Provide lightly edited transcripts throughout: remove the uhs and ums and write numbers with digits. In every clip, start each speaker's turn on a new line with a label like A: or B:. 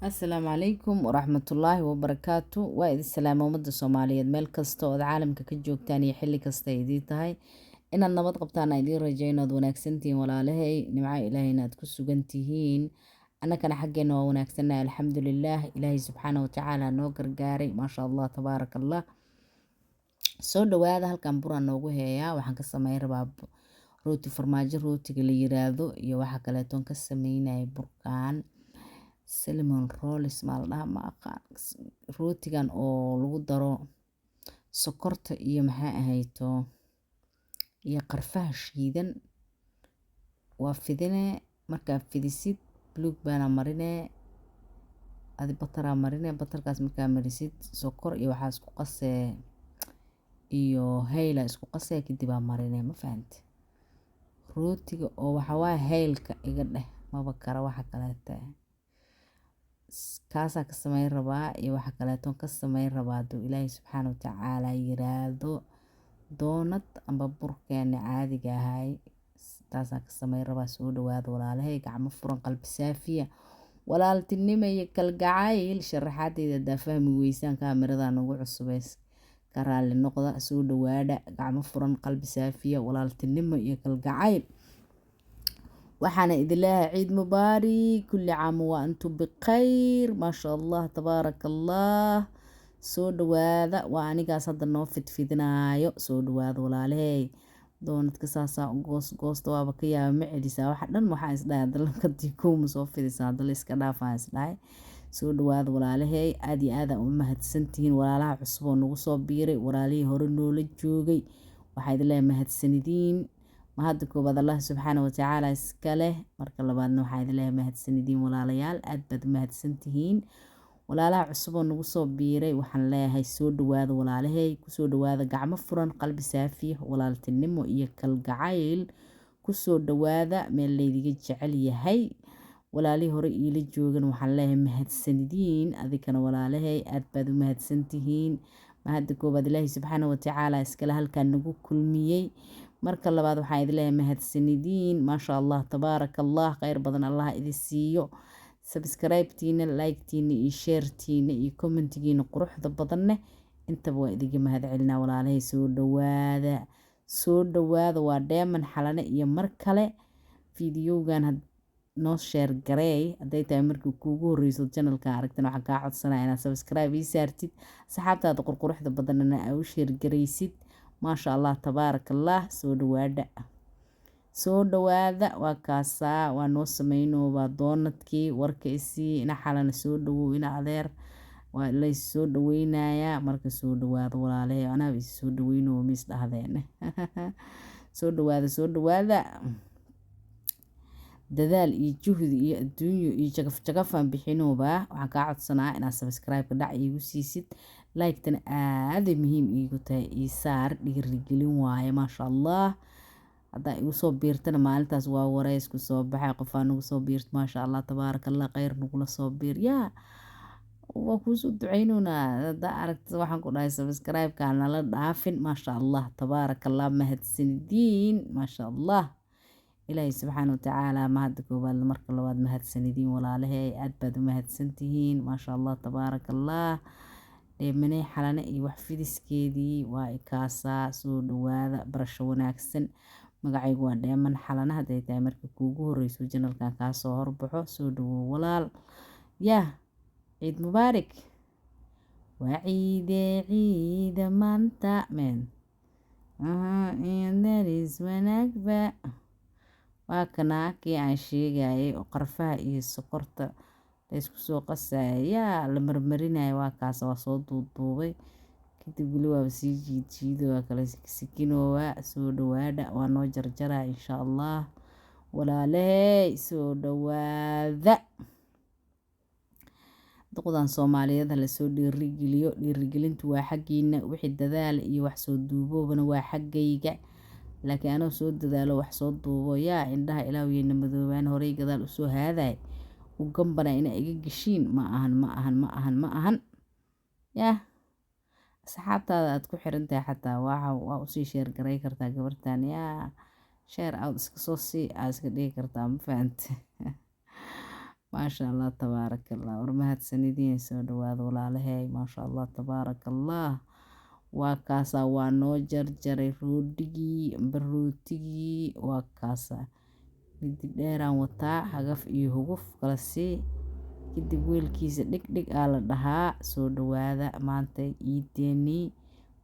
A: Asalaamu calaykum waraxmatullaahi wabarakaatu. Waa idin salaama ummadda Soomaaliyeed meel kasta oo aad caalamka ka joogtaan iyo xilli kasta ay idin tahay inaad nabad qabtaan aan idiin rajayno aad wanaagsan tihiin walaalahay nimco ilaahayna aad ku sugan tihiin annagana xaggeena waa wanaagsannahay alxamdulilaah ilaahay subxaana wa tacaala noo gargaaray maasha allah tabaaraka allah. Soo dhawaada halkan buraan noogu heeyaa waxaan ka sameyn rabaa rooti farmaajo rootiga la yiraahdo iyo waxa kaleetoon ka sameynaya burkaan cinnamon rolls ma la dhahaa ma aqaan rootigan oo lagu daro sokorta iyo maxaa ahayto iyo qarfaha shiidan waa fidine markaa fidisid buluug baana marine adi bataraa marine batarkaas markaa marisid sokor iyo waxaa isku qasee iyo hayla isku qasee kadib aa marine ma fahante rootiga oo waxaa waaye haylka iga dheh maba kara waxa kaleeta kaasaa ka sameyn rabaa iyo waxa kaleetoon ka sameyn rabaa hadduu ilaahay subxaana wa tacaala yiraahdo doonad amba burkeena caadiga ahay taasaan ka sameyn rabaa. Soo dhawaada walaalahay gacmo furan qalbi saafiya walaaltinimo iyo kalgacayl sharaxaadeeda haddaa fahmi weysaan kaamiradaa nagu cusubeys ka raalli noqda. Soo dhawaada gacmo furan qalbi saafiya walaaltinimo iyo kalgacayl waxaana idin leeyahay ciid mubaarak kulli caam wa antum bikhayr maasha allah tabaaraka allah. Soo dhawaada waa anigaas hadda noo fidfidinaayo. Soo dhawaada walaalahay doonadka saasaa goosta waaba ka yaaba ma celisaa waxa dhan waxaan isdhahay hadda lakadii kowma soo fidisaa hadda la iska dhaafaan isdhahay. Soo dhawaada walaalahay aad iyo aad u mahadsantihiin walaalaha cusub oo nagu soo biiray walaalihii hore noola joogay waxaa idin leeyahay mahadsanidiin mahadda koobaad allah subxaana wa tacaala iska leh marka labaadna waxaa idin leeyahay mahadsanidiin walaalayaal aad baad u mahadsantihiin walaalaha cusub oo nagu soo biiray waxaan leeyahay soo dhawaada walaalahay kusoo dhawaada gacmo furan qalbi saafiya walaaltinimo iyo kalgacayl kusoo dhawaada meel laydiga jecel yahay walaalihii hore iila joogan waxaan leeyahay mahadsanidiin adikana walaalahay aad baad u mahadsantihiin mahadda koobaad ilaahay subxaana wa tacaala iskale halkaan nagu kulmiyey marka labaad waxaan idin leeyahay mahadsanidiin maasha allah tabaaraka allah khayr badan allah idin siiyo subscribe-tiina like-tiina iyo share-tiina iyo comment-giina quruxda badanne intaba waa idiga mahad celinaa walaalahay. Soo dhawaada waa dheeman xalane iyo mar kale fiidiyowgan noo share gareey hadday tahay markii kuugu horreyso channelka aragtana waxaan kaa codsanaya inaad subscribe ii saartid asxaabtaada qurquruxda badanna aa u share gareysid maasha allah tabaaraka allah. Soo dhawaada waa kaasaa waa noo sameynoo waa doonadkii warka isii ina xalana soo dhawow ina adeer waa lays soo dhaweynayaa marka soo dhawaada walaalahay anaaba is soo dhaweynoo miis dhahdeen soo dhawaada dadaal iyo juhdi iyo adduunyo iyo jagaf-jagafaan bixinooba waxaan kaa codsanaa inaad subscribe-ka dhac iigu siisid like-tana aaday muhiim iigu tahay ii saar dhiirigelin waaye maasha allah. haddaa igu soo biirtana maalintaas waa wareys ku soo baxay qofaa nagu soo biirta maasha allah tabaaraka allah khayr nagula soo biir yaa waa kuusoo duceynoonaa haddaa aragta waxaan ku dhahay subscribe-ka nala dhaafin maasha allah tabaaraka allah mahadsanidiin maasha allah ilaahay subxaana wa tacaala mahadda koobaad marka labaad mahadsanidiin walaalahay aad baad u mahadsantihiin maasha allah tabaaraka allah. dheemaney xalane iyo wax fidiskeedii waa ikaasaa soo dhawaada barasho wanaagsan magacaygu waa dheeman xalane hadday tahay markii kuugu horreyso channelkan kaa soo horbaxo soo dhawow walaal yaa ciid mubaarak waa ciida maanta men daris wanaagba waa kanaa kii aan sheegayay oo qarfaha iyo sokorta laysku soo qasaya yaa la marmarinaya waa kaas waa soo duuduubay kadib weli waaba sii jiidjiido waa kala sikinoowa. Soo dhawaada waa noo jarjaraa insha allah walaalahay soo dhawaada duqdan soomaaliyeed hala soo dhiirigeliyo dhiirigelintu waa xaggiina wixii dadaal iyo wax soo duuboobana waa xaggayga laakiin anoo soo dadaalo wax soo duubo yaa indhaha ilaawiyeyna madoobaan horey gadaal usoo haaday u gambana ina iga geshiin ma ahan yaa asxaabtaada aad ku xiran tahay xataa waa usii sheer garay kartaa gabartan yaa sheer out iska soo sii aa iska dhigi kartaa ma fahante maasha allah tabaaraka allah war mahadsanidin soo dhawaada walaalahay maasha allah tabaaraka allah waa kaasaa waa noo jarjaray rootigii waa kaasaa midi dheeraan wataa hagaf iyo huguf kala sii kadib weelkiisa dhig aa la dhahaa soo dhawaada maanta iideenii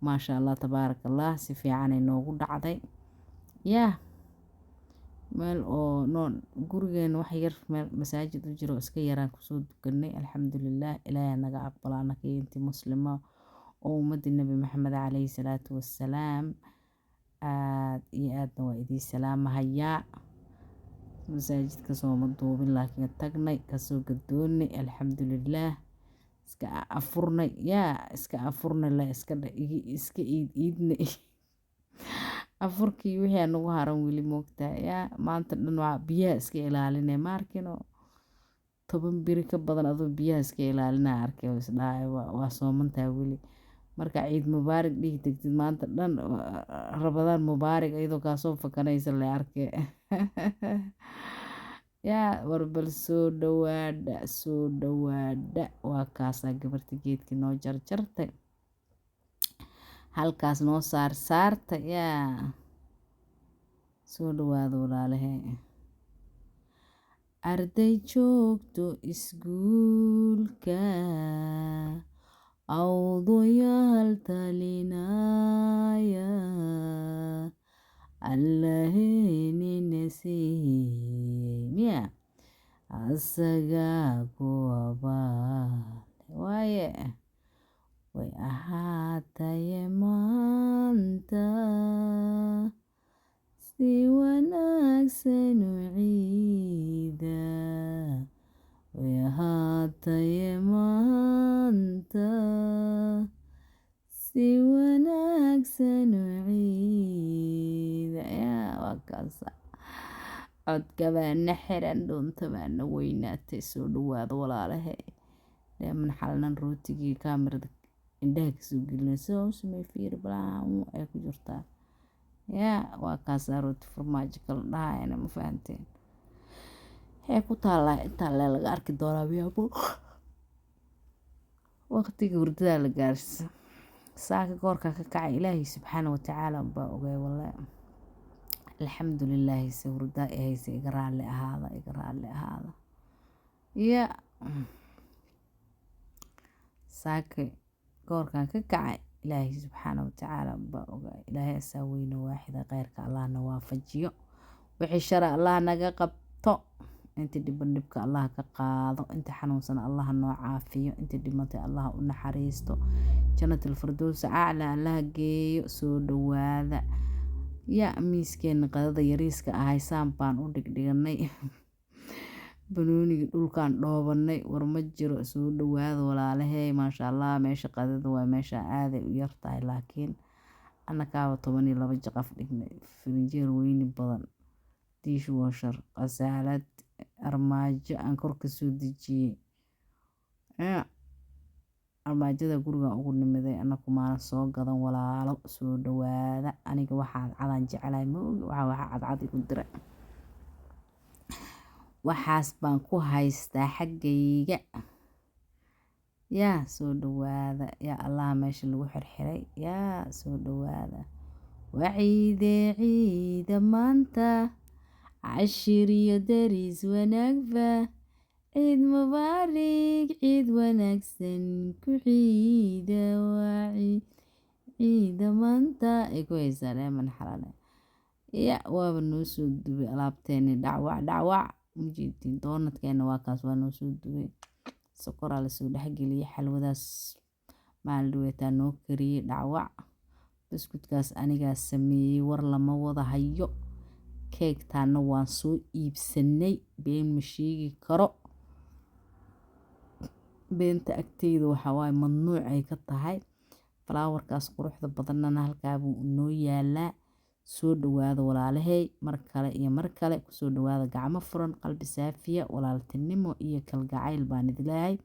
A: maasha allah tabaaraka allah si fiicanay noogu dhacday yaa meel oo gurigeena wax yar meel masaajid u jiro iska yaraan kusoo dukanay alxamdulilah ilaahay naga aqbala anaka intii muslima oo ummadii nabi maxamed calayhi salaatu wassalaam aad iyo aadna waa idii salaamahayaa masaajidka sooma duubin laakiin tagnay kasoo gadoonnay alxamdulilah iska afurnay la iska iidnay afurkii wixii aan ugu haran weli moogtaa yaa maanta dhan waa biyaha iska ilaalinay maarkino 10 biri ka badan adoo biyaha iska ilaalinaa arkay oo isdhahay waa soomantaa weli marka ciid mubaarak dhihi tagtid maanta dhan rabadaan mubaarak iyadoo kaasoo fakanaysa la arkay yaa warbal soo dhawaada waa kaasaa gabarta geedkii noo jarjartay halkaas noo saarta yaa soo dhawaada walaalahay arday joogto iskuulka awdayaal talinaya allaheenina siiyey miya asagaa ku abaale waaye way ahaataye maanta si wanaagsan u ciida way ahaataye maanta si wanaagsan u ciida yaa waa kaasa codka baana xiran dhuunta baana weynaatay soo dhawaada walaalahay dheeman xalnan rootigii kaamirada indhaha kasoo gelinay soo samey fiir balaamu ay ku jirtaa yaa waa kaasaa rooti farmaajo kala dhahayana ma fahanteen waxay ku taallaa intaa laga arki doonaa miyaabo waqtiga hurdadaa la gaarsiisa saaka goorka ka kacay ilaahay subxaana watacaala baa ogay walle alxamdulilaahi se hurdaa ahayse iga raalli ahaada ya saaka goorkan ka kacay ilaahay subxaana watacaala baa ogay ilaahay asaa weyne waaxida kheyrka allahna waafajiyo wixii shara allah naga qabto inta dhibka allah ka qaado inta xanuunsan allah noo caafiyo inta dhimatay allah u naxariisto jannatul firdaws acla allah geeyo soo dhawaada yaa miiskeena qadada yariiska ahay saan baan u dhigdhiganay banooniga dhulkaan dhoobanay war ma jiro soo dhawaada walaalahay maasha allah meesha qadada waa meesha aaday u yartahay laakiin annakaaba 12 jaqaf dhignay firinjeer weyni badan dishwasher qasaalad armaajo aan kor ka soo dejiyey armaajada guriga ugu nimiday anaku maana soo gadan walaalo soo dhawaada aniga waxaa cadaan jecelahay ma ogi waxa cadcad igu dira waxaas baan ku haystaa xaggayga yaa soo dhawaada yaa allah meesha lagu xirxiray yaa soo dhawaada ciida maanta cashir iyo daris wanaagba ciid mubaarak ciid wanaagsan ku ciida waa ciida maanta ay ku haysaa leeman xalane ya waaba noo soo dubay alaabteeni dhacwac mujeedin doonadkeena waa kaas waa noo soo dubay sokoraa lasoo dhexgeliyay xalwadaas maaldhaweetaa noo kariyey dhacwac buskudkaas anigaa sameeyey war lama wada hayo keegtaana waan soo iibsanay been ma sheegi karo beenta agteyda waxaa waaye mamnuuc ay ka tahay falaawarkaas quruxda badanana halkaabuu inoo yaalaa soo dhawaada walaalahay mar kale iyo mar kale kusoo dhawaada gacmo furan qalbi saafiya walaaltinimo iyo kalgacayl baan idilaahay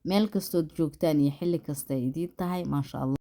A: meel kastood joogtaan iyo xilli kasta idiin tahay maasha allah